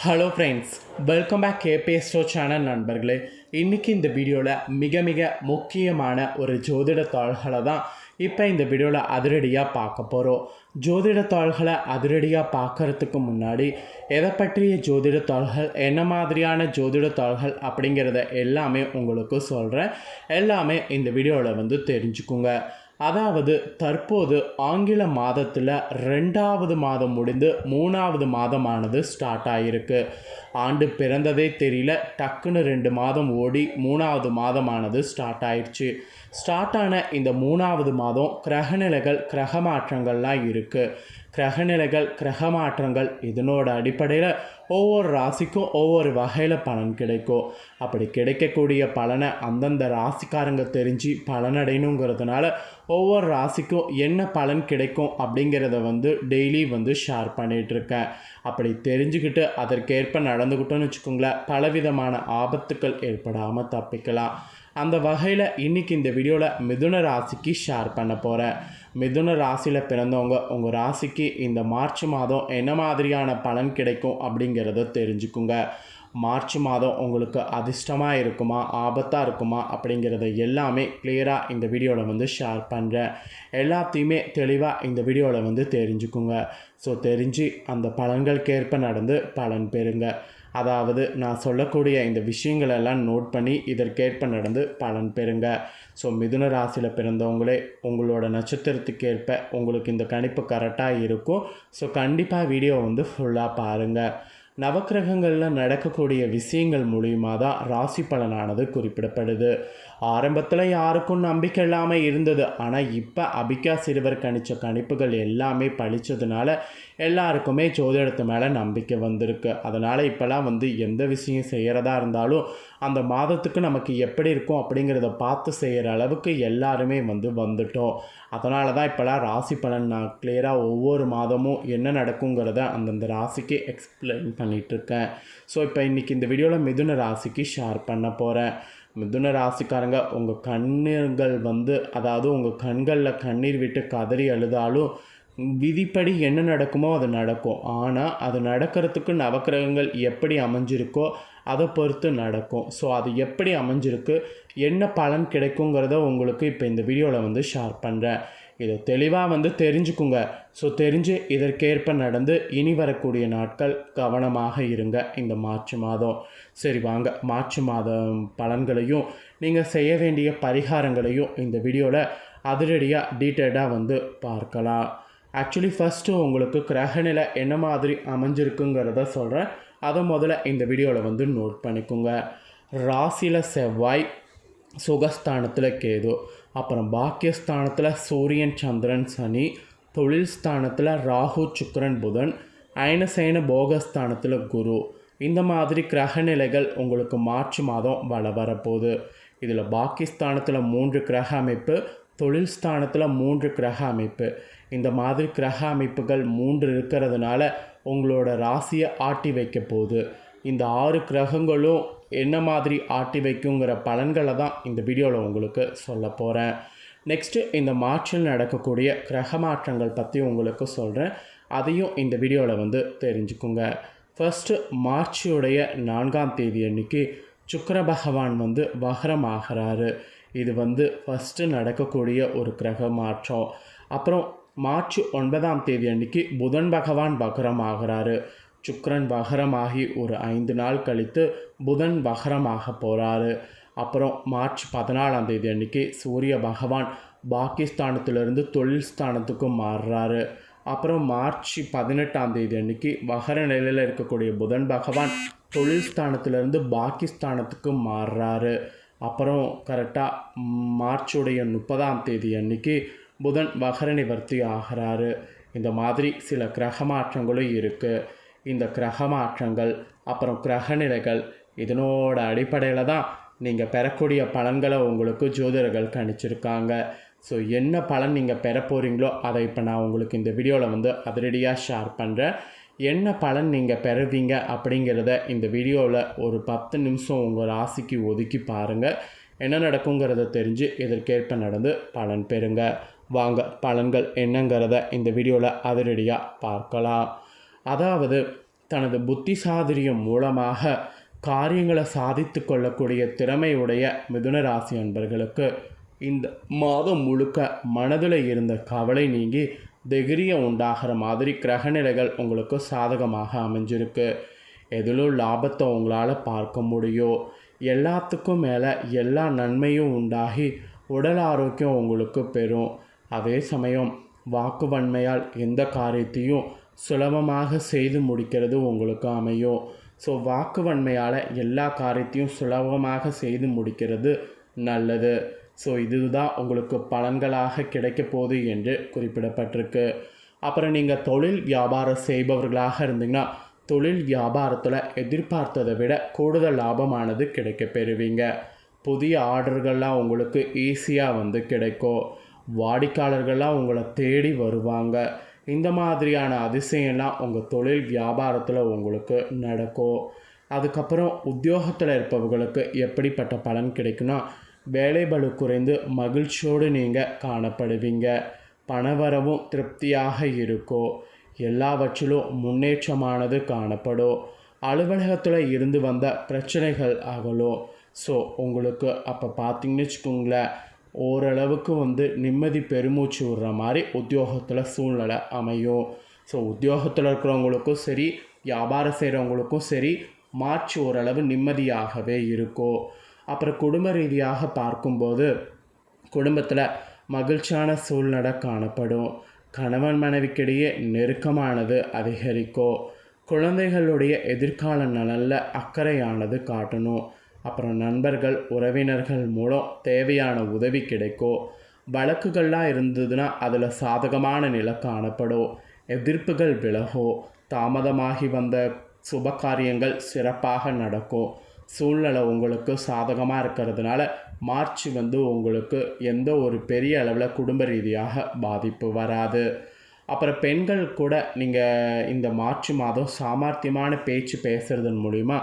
Hello friends, welcome back கேபிஎஸ்டோ channel நண்பர்களே. இன்றைக்கி இந்த வீடியோவில் மிக முக்கியமான ஒரு ஜோதிட தாள்களை தான் இப்போ இந்த வீடியோவில் அதிரடியாக பார்க்க போகிறோம். ஜோதிட தாள்களை அதிரடியாக பார்க்குறதுக்கு முன்னாடி எதை பற்றிய ஜோதிட தாள்கள், என்ன மாதிரியான ஜோதிட தாள்கள் அப்படிங்கிறத எல்லாமே உங்களுக்கு சொல்கிறேன். எல்லாமே இந்த வீடியோவில் தெரிஞ்சுக்குங்க. அதாவது தற்போது ஆங்கில மாதத்தில் 2வது மாதம் முடிந்து 3வது மாதமானது ஸ்டார்ட் ஆகிருக்கு. ஆண்டு பிறந்ததே தெரியல, டக்குன்னு 2 மாதம் ஓடி 3வது மாதமானது ஸ்டார்ட் ஆயிடுச்சு. ஸ்டார்ட் ஆன இந்த 3வது மாதம் கிரகநிலைகள், கிரக மாற்றங்கள்லாம் இருக்குது. கிரகநிலைகள், கிரக மாற்றங்கள் இதனோட அடிப்படையில் ஒவ்வொரு ராசிக்கும் ஒவ்வொரு வகையில் பலன் கிடைக்கும். அப்படி கிடைக்கக்கூடிய பலனை அந்தந்த ராசிக்காரங்க தெரிஞ்சு பலனடையணுங்கிறதுனால ஒவ்வொரு ராசிக்கும் என்ன பலன் கிடைக்கும் அப்படிங்கிறத டெய்லி ஷேர் பண்ணிகிட்ருக்கேன். அப்படி தெரிஞ்சுக்கிட்டு அதற்கேற்ப நடந்துக்கிட்டோன்னு வச்சுக்கோங்களேன், பலவிதமான ஆபத்துக்கள் ஏற்படாமல் தப்பிக்கலாம். அந்த வகையில் இன்றைக்கி இந்த வீடியோவில் மிதுன ராசிக்கு ஷேர் பண்ண போகிறேன். மிதுன ராசியில் பிறந்தவங்க உங்கள் ராசிக்கு இந்த மார்ச் மாதம் என்ன மாதிரியான பலன் கிடைக்கும் அப்படிங்கிறத தெரிஞ்சுக்குங்க. மார்ச் மாதம் உங்களுக்கு அதிர்ஷ்டமாக இருக்குமா, ஆபத்தாக இருக்குமா அப்படிங்கிறத எல்லாமே கிளியராக இந்த வீடியோவில் ஷேர் பண்ணுறேன். எல்லாத்தையுமே தெளிவாக இந்த வீடியோவில் தெரிஞ்சுக்குங்க. ஸோ தெரிஞ்சு அந்த பலன்களுக்கேற்ப நடந்து பலன் பெறுங்க. அதாவது நான் சொல்லக்கூடிய இந்த விஷயங்களெல்லாம் நோட் பண்ணி இதற்கேற்ப நடந்து பலன் பெறுங்க. ஸோ மிதுன ராசியில் பிறந்தவங்களே உங்களோட நட்சத்திரத்துக்கு ஏற்ப உங்களுக்கு இந்த கணிப்பு கரெக்டாக இருக்கும். ஸோ கண்டிப்பாக வீடியோ ஃபுல்லாக பாருங்கள். நவக்கிரகங்களில் நடக்கக்கூடிய விஷயங்கள் மூலியமாக தான் ராசி பலனானது குறிப்பிடப்படுது. ஆரம்பத்தில் யாருக்கும் நம்பிக்கை இல்லாமல் இருந்தது. ஆனால் இப்போ அபிகா சிறுவர் கணித்த கணிப்புகள் எல்லாமே பழித்ததுனால எல்லாருக்குமே ஜோதிடத்து மேலே நம்பிக்கை வந்திருக்கு. அதனால் இப்போலாம் எந்த விஷயம் செய்கிறதா இருந்தாலும் அந்த மாதத்துக்கு நமக்கு எப்படி இருக்கும் அப்படிங்கிறத பார்த்து செய்கிற அளவுக்கு எல்லாருமே வந்துட்டோம். அதனால தான் இப்போலாம் ராசி பலன் நான் கிளியராக ஒவ்வொரு மாதமும் என்ன நடக்குங்கிறத அந்தந்த ராசிக்கு எக்ஸ்பிளைன் பண்ணிகிட்ருக்கேன். ஸோ இப்போ இன்றைக்கி இந்த வீடியோவில் மிதுன ராசிக்கு ஷேர் பண்ண போகிறேன். மிதுன ராசிக்காரங்க உங்கள் கண்ணீர்கள் அதாவது உங்கள் கண்களில் கண்ணீர் விட்டு கதறி அழுதாலும் விதிப்படி என்ன நடக்குமோ அது நடக்கும். ஆனால் அது நடக்கிறதுக்கு நவக்கிரகங்கள் எப்படி அமைஞ்சிருக்கோ அதை பொறுத்து நடக்கும். ஸோ அது எப்படி அமைஞ்சிருக்கு, என்ன பலன் கிடைக்குங்கிறத உங்களுக்கு இப்போ இந்த வீடியோவில் ஷேர் பண்ணுறேன். இதை தெளிவாக தெரிஞ்சுக்குங்க. ஸோ தெரிஞ்சு இதற்கேற்ப நடந்து இனி வரக்கூடிய நாட்கள் கவனமாக இருங்க இந்த மார்ச் மாதம். சரி வாங்க, மார்ச் மாதம் பலன்களையும் நீங்கள் செய்ய வேண்டிய பரிகாரங்களையும் இந்த வீடியோவில் அதிரடியாக டீட்டெயிலாக பார்க்கலாம். ஆக்சுவலி ஃபஸ்ட்டு உங்களுக்கு கிரகநிலை என்ன மாதிரி அமைஞ்சிருக்குங்கிறத சொல்கிறேன். அதை முதல்ல இந்த வீடியோவில் நோட் பண்ணிக்கோங்க. ராசியில் செவ்வாய், சுகஸ்தானத்தில் கேது, அப்புறம் பாக்கியஸ்தானத்தில் சூரியன், சந்திரன், சனி, தொழில் ஸ்தானத்தில் ராகு, சுக்கிரன், புதன், அயனசேன போகஸ்தானத்தில் குரு. இந்த மாதிரி கிரகநிலைகள் உங்களுக்கு மார்ச் மாதம் வரப்போகுது. இதில் பாக்கியஸ்தானத்தில் 3 கிரக அமைப்பு, தொழில் ஸ்தானத்தில் 3 கிரக அமைப்பு. இந்த மாதிரி கிரக அமைப்புகள் 3 இருக்கிறதுனால உங்களோட ராசியை ஆட்டி வைக்க போகுது. இந்த 6 கிரகங்களும் என்ன மாதிரி ஆட்டி வைக்குங்கிற பலன்களை தான் இந்த வீடியோவில் உங்களுக்கு சொல்ல போகிறேன். நெக்ஸ்ட்டு இந்த மார்ச்சில் நடக்கக்கூடிய கிரக மாற்றங்கள் பற்றி உங்களுக்கு சொல்கிறேன். அதையும் இந்த வீடியோவில் தெரிஞ்சுக்குங்க. ஃபஸ்ட்டு மார்ச்சுடைய 4ஆம் தேதி அன்றைக்கி சுக்கிர பகவான் வக்ரம் ஆகிறாரு. இது ஃபஸ்ட்டு நடக்கக்கூடிய ஒரு கிரக மாற்றம். அப்புறம் மார்ச் 9ஆம் தேதி அன்றைக்கி புதன் பகவான் வக்ரம் ஆகிறாரு. சுக்கிரன் வக்ரமாகி ஒரு 5 நாள் கழித்து புதன் வக்ரமாக போகிறாரு. அப்புறம் மார்ச் 14ஆம் தேதி அன்றைக்கி சூரிய பகவான் பாக்கியஸ்தானத்திலிருந்து தொழில் ஸ்தானத்துக்கு மாறுறாரு. அப்புறம் மார்ச் 18ஆம் தேதி அன்றைக்கி வக்ர நிலையில் இருக்கக்கூடிய புதன் பகவான் தொழில் ஸ்தானத்திலிருந்து பாக்கியஸ்தானத்துக்கு மாறுறாரு. அப்புறம் கரெக்டாக மார்ச்சுடைய 30ஆம் தேதி அன்றைக்கி புதன் வக்ர நிவர்த்தி ஆகிறாரு. இந்த மாதிரி சில கிரக மாற்றங்களும் இருக்குது. இந்த கிரக மாற்றங்கள் அப்புறம் கிரகநிலைகள் இதனோட அடிப்படையில் தான் நீங்கள் பெறக்கூடிய பலன்களை உங்களுக்கு ஜோதிடர்கள் கணிச்சிருக்காங்க. ஸோ என்ன பலன் நீங்கள் பெற போகிறீங்களோ அதை இப்போ நான் உங்களுக்கு இந்த வீடியோவில் அதிரடியாக ஷேர் பண்ணுறேன். என்ன பலன் நீங்கள் பெறுவீங்க அப்படிங்கிறத இந்த வீடியோவில் ஒரு 10 நிமிஷம் உங்கள் ராசிக்கு ஒதுக்கி பாருங்கள். என்ன நடக்குங்கிறத தெரிஞ்சு இதற்கேற்ப நடந்து பலன் பெறுங்க. வாங்க, பலன்கள் என்னங்கிறத இந்த வீடியோவில் அதிரடியாக பார்க்கலாம். அதாவது தனது புத்தி சாதுரியம் மூலமாக காரியங்களை சாதித்து கொள்ளக்கூடிய திறமையுடைய மிதுன ராசி அன்பர்களுக்கு இந்த மாதம் முழுக்க மனதில் இருந்த கவலை நீங்கி தைரியம் உண்டாகிற மாதிரி கிரகநிலைகள் உங்களுக்கு சாதகமாக அமைஞ்சிருக்கு. எதிலும் லாபத்தை உங்களால் பார்க்க முடியும். எல்லாத்துக்கும் மேலே எல்லா நன்மையும் உண்டாகி உடல் ஆரோக்கியம் உங்களுக்கு பெறும். அதே சமயம் வாக்கு வன்மையால் எந்த காரியத்தையும் சுலபமாக செய்து முடிக்கிறது உங்களுக்கு அமையும். ஸோ வாக்கு வன்மையால் எல்லா காரியத்தையும் சுலபமாக செய்து முடிக்கிறது நல்லது. ஸோ இதுதான் உங்களுக்கு பலன்களாக கிடைக்க போகுது என்று குறிப்பிடப்பட்டிருக்கு. அப்புறம் நீங்கள் தொழில் வியாபாரம் செய்பவர்களாக இருந்தீங்கன்னா தொழில் வியாபாரத்தில் எதிர்பார்த்ததை விட கூடுதல் லாபமானது கிடைக்க பெறுவீங்க. புதிய ஆர்டர்கள்லாம் உங்களுக்கு ஈஸியாக கிடைக்கும். வாடிக்கையாளர்கள்லாம் உங்களை தேடி வருவாங்க. இந்த மாதிரியான அதிசயம்லாம் உங்கள் தொழில் வியாபாரத்தில் உங்களுக்கு நடக்கும். அதுக்கப்புறம் உத்தியோகத்தில் இருப்பவர்களுக்கு எப்படிப்பட்ட பலன் கிடைக்குன்னா வேலைபளு குறைந்து மகிழ்ச்சியோடு நீங்கள் காணப்படுவீங்க. பணவரவும் திருப்தியாக இருக்கும். எல்லாவற்றிலும் முன்னேற்றமானது காணப்படும். அலுவலகத்தில் இருந்து வந்த பிரச்சனைகள் அகலும். ஸோ உங்களுக்கு அப்போ பார்த்தீங்கன்னு வச்சுக்கோங்களேன், ஓரளவுக்கு நிம்மதி பெருமூச்சு விடுற மாதிரி உத்தியோகத்தில் சூழ்நிலை அமையும். ஸோ உத்தியோகத்தில் இருக்கிறவங்களுக்கும் சரி, வியாபாரம் செய்கிறவங்களுக்கும் சரி, மார்ச் ஓரளவு நிம்மதியாகவே இருக்கும். அப்புறம் குடும்ப ரீதியாக பார்க்கும்போது குடும்பத்தில் மகிழ்ச்சியான சூழ்நிலை காணப்படும். கணவன் மனைவிக்கிடையே நெருக்கமானது அதிகரிக்கும். குழந்தைகளுடைய எதிர்கால நலனில் அக்கறையானது காட்டணும். அப்புறம் நண்பர்கள் உறவினர்கள் மூலம் தேவையான உதவி கிடைக்கும். வழக்குகள்லாம் இருந்ததுன்னா அதில் சாதகமான நிலை காணப்படும். எதிர்ப்புகள் விலகும். தாமதமாகி வந்த சுப காரியங்கள் சிறப்பாக நடக்கும். சூழ்நிலை உங்களுக்கு சாதகமாக இருக்கிறதுனால மார்ச் உங்களுக்கு எந்த ஒரு பெரிய அளவில் குடும்ப ரீதியாக பாதிப்பு வராது. அப்புறம் பெண்கள் கூட நீங்கள் இந்த மார்ச் மாதம் சாமர்த்தியமான பேச்சு பேசுகிறதன் மூலிமா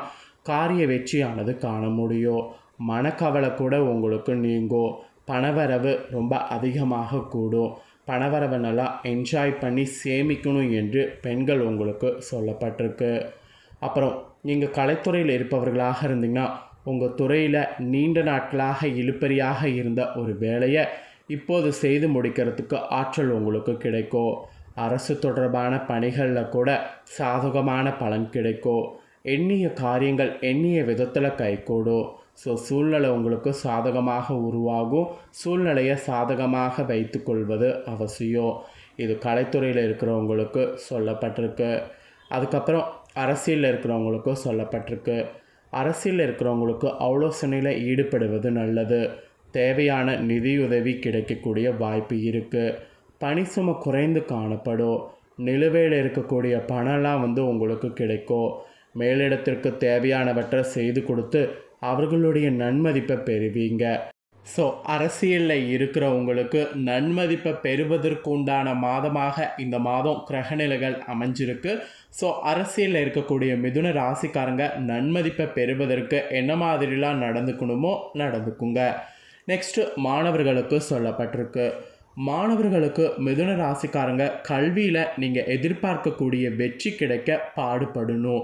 காரிய வெற்றியானது காண முடியும். மனக்கவலை கூட உங்களுக்கு நீங்கும். பணவரவு ரொம்ப அதிகமாக கூடும். பணவரவை நல்லா என்ஜாய் பண்ணி சேமிக்கணும் என்று பெண்கள் உங்களுக்கு சொல்லப்பட்டிருக்கு. அப்புறம் நீங்கள் கலைத்துறையில் இருப்பவர்களாக இருந்தீங்கன்னா உங்கள் துறையில் நீண்ட நாட்களாக இழுபறியாக இருந்த ஒரு வேலையை இப்போது செய்து முடிக்கிறதுக்கு ஆற்றல் உங்களுக்கு கிடைக்கும். அரசு தொடர்பான பணிகளில் கூட சாதகமான பலன் கிடைக்கும். எண்ணிய காரியங்கள் எண்ணிய விதத்தில் கைகூடும். ஸோ சூழ்நிலை உங்களுக்கு சாதகமாக உருவாகும். சூழ்நிலையை சாதகமாக வைத்து கொள்வது அவசியம். இது கலைத்துறையில் இருக்கிறவங்களுக்கு சொல்லப்பட்டிருக்கு. அதுக்கப்புறம் அரசியலில் இருக்கிறவங்களுக்கும் சொல்லப்பட்டிருக்கு. அரசியலில் இருக்கிறவங்களுக்கு ஆலோசனையில் ஈடுபடுவது நல்லது. தேவையான நிதியுதவி கிடைக்கக்கூடிய வாய்ப்பு இருக்குது. பணி சுமை குறைந்து காணப்படும். நிலுவையில் இருக்கக்கூடிய பணம்லாம் உங்களுக்கு கிடைக்கும். மேலிடத்திற்கு தேவையானவற்றை செய்து கொடுத்து அவர்களுடைய நன்மதிப்பை பெறுவீங்க. ஸோ அரசியலில் இருக்கிறவங்களுக்கு நன்மதிப்பை பெறுவதற்கு உண்டான மாதமாக இந்த மாதம் கிரகநிலைகள் அமைஞ்சிருக்கு. ஸோ அரசியலில் இருக்கக்கூடிய மிதுன ராசிக்காரங்க நன்மதிப்பை பெறுவதற்கு என்ன மாதிரிலாம் நடந்துக்கணுமோ நடந்துக்குங்க. நெக்ஸ்ட்டு மாணவர்களுக்கு சொல்லப்பட்டிருக்கு. மாணவர்களுக்கு மிதுன ராசிக்காரங்க கல்வியில் நீங்கள் எதிர்பார்க்கக்கூடிய வெற்றி கிடைக்க பாடுபடணும்.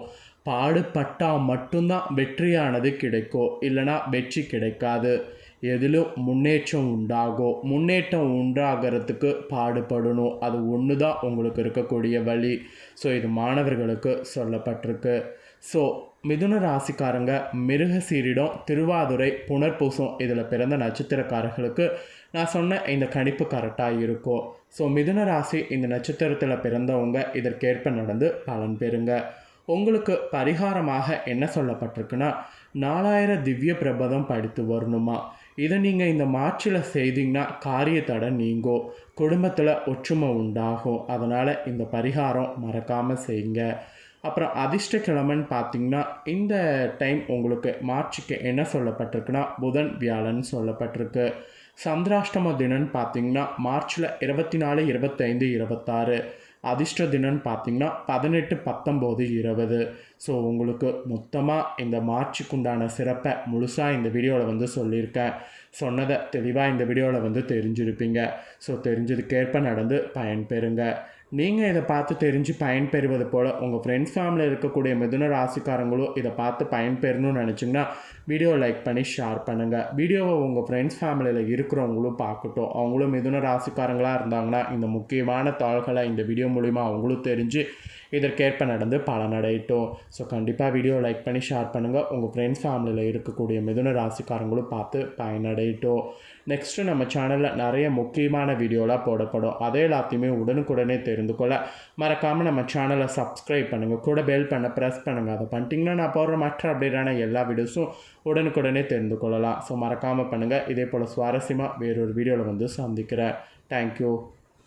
பாடுபட்டால் மட்டும்தான் வெற்றியானது கிடைக்கும், இல்லைனா வெற்றி கிடைக்காது. எதிலும் முன்னேற்றம் உண்டாகும். முன்னேற்றம் உண்டாகிறதுக்கு பாடுபடணும். அது ஒன்று தான் உங்களுக்கு இருக்கக்கூடிய வழி. ஸோ இது மாணவர்களுக்கு சொல்லப்பட்டிருக்கு. ஸோ மிதுன ராசிக்காரங்க மிருகசீரிடம், திருவாதுரை, புனர்பூசம் இதில் பிறந்த நட்சத்திரக்காரர்களுக்கு நான் சொன்ன இந்த கணிப்பு கரெக்டாக இருக்கும். ஸோ மிதுன ராசி இந்த நட்சத்திரத்தில் பிறந்தவங்க இதற்கேற்ப நடந்து பலன் பெறுங்க. உங்களுக்கு பரிகாரமாக என்ன சொல்லப்பட்டிருக்குன்னா 4000 திவ்ய பிரபதம் படித்து வரணுமா. இதை நீங்கள் இந்த மார்ச்சில் செய்தீங்கன்னா காரிய தடை நீங்கும். குடும்பத்தில் ஒற்றுமை உண்டாகும். அதனால் இந்த பரிகாரம் மறக்காமல் செய்யுங்க. அப்புறம் அதிர்ஷ்ட கிழமைன்னு பார்த்தீங்கன்னா இந்த டைம் உங்களுக்கு மார்ச்சுக்கு என்ன சொல்லப்பட்டிருக்குன்னா புதன் வியாழன் சொல்லப்பட்டிருக்கு. சந்திராஷ்டம தினம்னு பார்த்தீங்கன்னா மார்ச்சில் 24, 25, 26. அதிர்ஷ்ட தினம்னு பார்த்தீங்கன்னா 18, 19, 20. ஸோ உங்களுக்கு மொத்தமாக இந்த மார்ச்சுக்குண்டான சிறப்பை முழுசாக இந்த வீடியோவில் சொல்லியிருக்கேன். சொன்னதை தெளிவாக இந்த வீடியோவில் தெரிஞ்சிருப்பீங்க. ஸோ தெரிஞ்சதுக்கேற்ப நடந்து பயன்பெறுங்க. நீங்கள் இதை பார்த்து தெரிஞ்சு பயன்பெறுவது போல் உங்கள் ஃப்ரெண்ட்ஸ் ஃபேமிலியில் இருக்கக்கூடிய மிதுன ராசிக்காரங்களும் இதை பார்த்து பயன்பெறணும்னு நினச்சிங்கன்னா வீடியோ லைக் பண்ணி ஷேர் பண்ணுங்கள். வீடியோவை உங்கள் ஃப்ரெண்ட்ஸ் ஃபேமிலியில் இருக்கிறவங்களும் பார்க்கட்டும். அவங்களும் மிதுன ராசிக்காரங்களாக இருந்தாங்கன்னா இந்த முக்கியமான தாள்களை இந்த வீடியோ மூலிமா அவங்களும் தெரிஞ்சு இதற்கேற்ப நடந்து பலனடையட்டும். ஸோ கண்டிப்பாக வீடியோ லைக் பண்ணி ஷேர் பண்ணுங்கள். உங்கள் ஃப்ரெண்ட்ஸ் ஃபேமிலியில் இருக்கக்கூடிய மிதுன ராசிக்காரங்களும் பார்த்து பயனடையட்டும். நெக்ஸ்ட்டு நம்ம சேனலில் நிறைய முக்கியமான வீடியோலாம் போடப்படும். அதே எல்லாத்தையுமே உடனுக்குடனே தெரிந்து கொள்ள மறக்காமல் நம்ம சேனலை சப்ஸ்கிரைப் பண்ணுங்கள். கூட பெல் பண்ண ப்ரெஸ் பண்ணுங்கள். அதை பண்ணிட்டீங்கன்னா நான் போடுற மற்ற அப்டேட்டான எல்லா வீடியோஸும் உடனுக்குடனே தெரிந்து கொள்ளலாம். ஸோ மறக்காமல் பண்ணுங்கள். இதே போல் சுவாரஸ்யமாக வேறொரு வீடியோவில் வந்து சந்திக்கிறேன். தேங்க்யூ.